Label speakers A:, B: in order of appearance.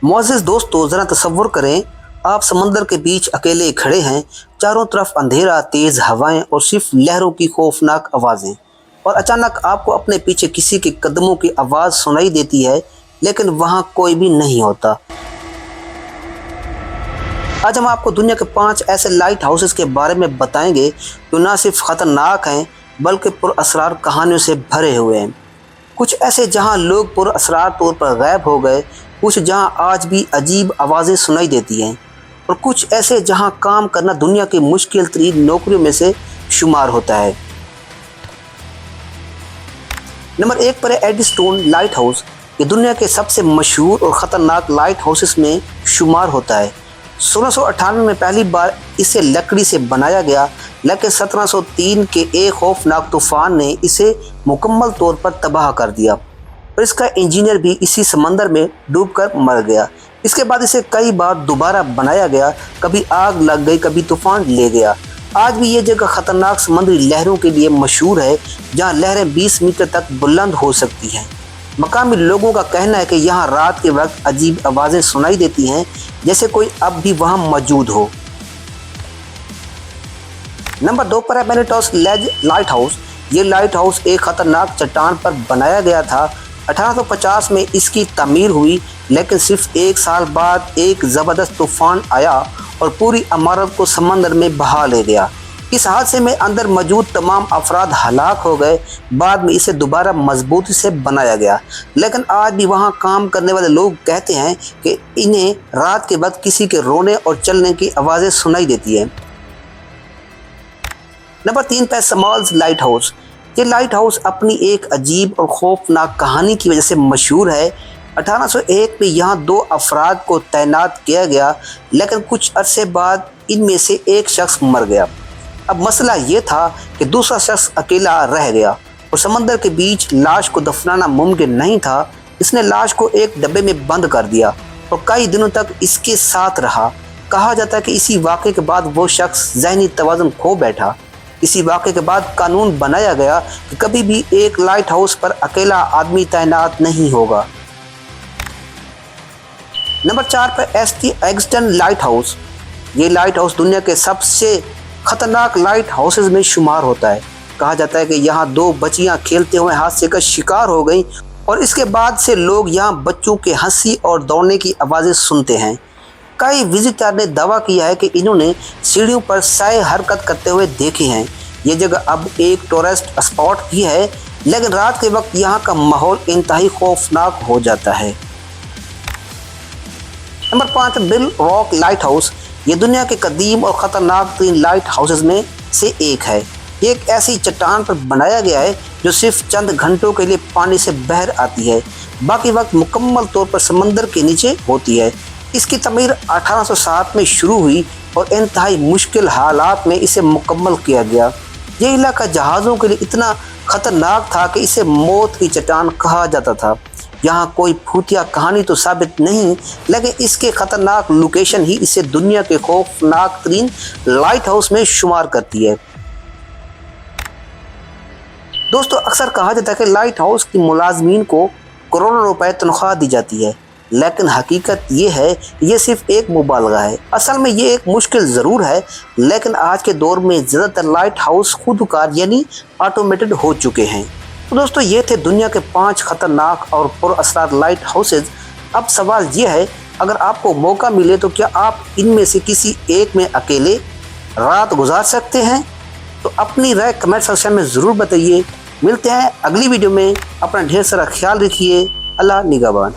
A: मुअज़्ज़िज़ दोस्तों, ज़रा तसव्वुर करें, आप समंदर के बीच अकेले खड़े हैं, चारों तरफ अंधेरा, तेज़ हवाएं और सिर्फ लहरों की खौफनाक आवाज़ें, और अचानक आपको अपने पीछे किसी के कदमों की आवाज़ सुनाई देती है, लेकिन वहाँ कोई भी नहीं होता। आज हम आपको दुनिया के 5 ऐसे लाइट हाउसेस के बारे में बताएंगे जो न सिर्फ ख़तरनाक हैं बल्कि पुरअसरार कहानियों से भरे हुए हैं। कुछ ऐसे जहां लोग पुरअसरार तौर पर गायब हो गए, कुछ जहां आज भी अजीब आवाज़ें सुनाई देती हैं, और कुछ ऐसे जहां काम करना दुनिया की मुश्किल तरीन नौकरियों में से शुमार होता है। नंबर 1 पर है एडीस्टोन लाइट हाउस। ये दुनिया के सबसे मशहूर और ख़तरनाक लाइट हाउसेस में शुमार होता है। 1698 में पहली बार इसे लकड़ी से बनाया गया, लेकिन 1703 के एक खौफनाक तूफान ने इसे मुकम्मल तौर पर तबाह कर दिया और इसका इंजीनियर भी इसी समंदर में डूबकर मर गया। इसके बाद इसे कई बार दोबारा बनाया गया, कभी आग लग गई, कभी तूफान ले गया। आज भी ये जगह ख़तरनाक समुद्री लहरों के लिए मशहूर है, जहाँ लहरें 20 मीटर तक बुलंद हो सकती हैं। मकामी लोगों का कहना है कि यहाँ रात के वक्त अजीब आवाज़ें सुनाई देती हैं, जैसे कोई अब भी वहाँ मौजूद हो। नंबर 2 पर है मैलेटॉस लेज लाइट हाउस। ये लाइट हाउस एक ख़तरनाक चट्टान पर बनाया गया था। 1850 में इसकी तामीर हुई, लेकिन सिर्फ 1 साल बाद एक ज़बरदस्त तूफ़ान आया और पूरी इमारत को समंदर में बहा ले गया। इस हादसे में अंदर मौजूद तमाम अफराद हलाक हो गए। बाद में इसे दोबारा मजबूती से बनाया गया, लेकिन आज भी वहाँ काम करने वाले लोग कहते हैं कि इन्हें रात के वक्त किसी के रोने और चलने की आवाज़ें सुनाई देती है। नंबर 3 पर स्मॉल्स लाइट हाउस। ये लाइट हाउस अपनी एक अजीब और खौफनाक कहानी की वजह से मशहूर है। 1801 में यहाँ 2 अफराद को तैनात किया गया, लेकिन कुछ अरसे बाद इनमें से एक शख्स मर गया। अब मसला ये था कि दूसरा शख्स अकेला रह गया और समंदर के बीच लाश को दफनाना मुमकिन नहीं था। इसने लाश को एक डब्बे में बंद कर दिया और कई दिनों तक इसके साथ रहा। कहा जाता है कि इसी वाक़े के बाद वो शख्स ज़हनी तवाज़ुन खो बैठा। इसी वाक़े के बाद कानून बनाया गया कि कभी भी एक लाइट हाउस पर अकेला आदमी तैनात नहीं होगा। नंबर 4 पर एसटी एग्स्टन लाइट हाउस। ये लाइट हाउस दुनिया के सबसे ख़तरनाक लाइट हाउसेस में शुमार होता है। कहा जाता है कि यहाँ 2 बच्चियाँ खेलते हुए हादसे का शिकार हो गई और इसके बाद से लोग यहाँ बच्चों के हंसी और दौड़ने की आवाज़ें सुनते हैं। कई विजिटर ने दावा किया है कि इन्होंने सीढ़ियों पर साए हरकत करते हुए देखे हैं। ये जगह अब एक टूरिस्ट स्पॉट भी है, लेकिन रात के वक्त यहाँ का माहौल इंतहाई खौफनाक हो जाता है। Number 5 bill rock light house. ये दुनिया के कदीम और ख़तरनाक 3 लाइट हाउसेस में से एक है। एक ऐसी चट्टान पर बनाया गया है जो सिर्फ चंद घंटों के लिए पानी से बहर आती है, बाकी वक्त मुकम्मल तौर पर समंदर के नीचे होती है। इसकी तमीर 1807 में शुरू हुई और इंतहाई मुश्किल हालात में इसे मुकम्मल किया गया। यह इलाका जहाज़ों के लिए इतना ख़तरनाक था कि इसे मौत की चट्टान कहा जाता था। यहाँ कोई भूतिया कहानी तो साबित नहीं, लेकिन इसके ख़तरनाक लोकेशन ही इसे दुनिया के खौफनाक तरीन लाइट हाउस में शुमार करती है। दोस्तों, अक्सर कहा जाता है कि लाइट हाउस की मुलाजमीन को करोड़ों रुपए तनख्वाह दी जाती है, लेकिन हकीकत ये है ये सिर्फ एक मुबालगा है। असल में ये एक मुश्किल ज़रूर है, लेकिन आज के दौर में ज़्यादातर लाइट हाउस खुदकार यानी ऑटोमेटेड हो चुके हैं। तो दोस्तों, ये थे दुनिया के 5 ख़तरनाक और पुरअसरार लाइट हाउसेज। अब सवाल ये है, अगर आपको मौका मिले तो क्या आप इनमें से किसी एक में अकेले रात गुजार सकते हैं? तो अपनी राय कमेंट सेक्शन में ज़रूर बताइए। मिलते हैं अगली वीडियो में। अपना ढेर सारा ख्याल रखिए। अल्लाह निगहबान।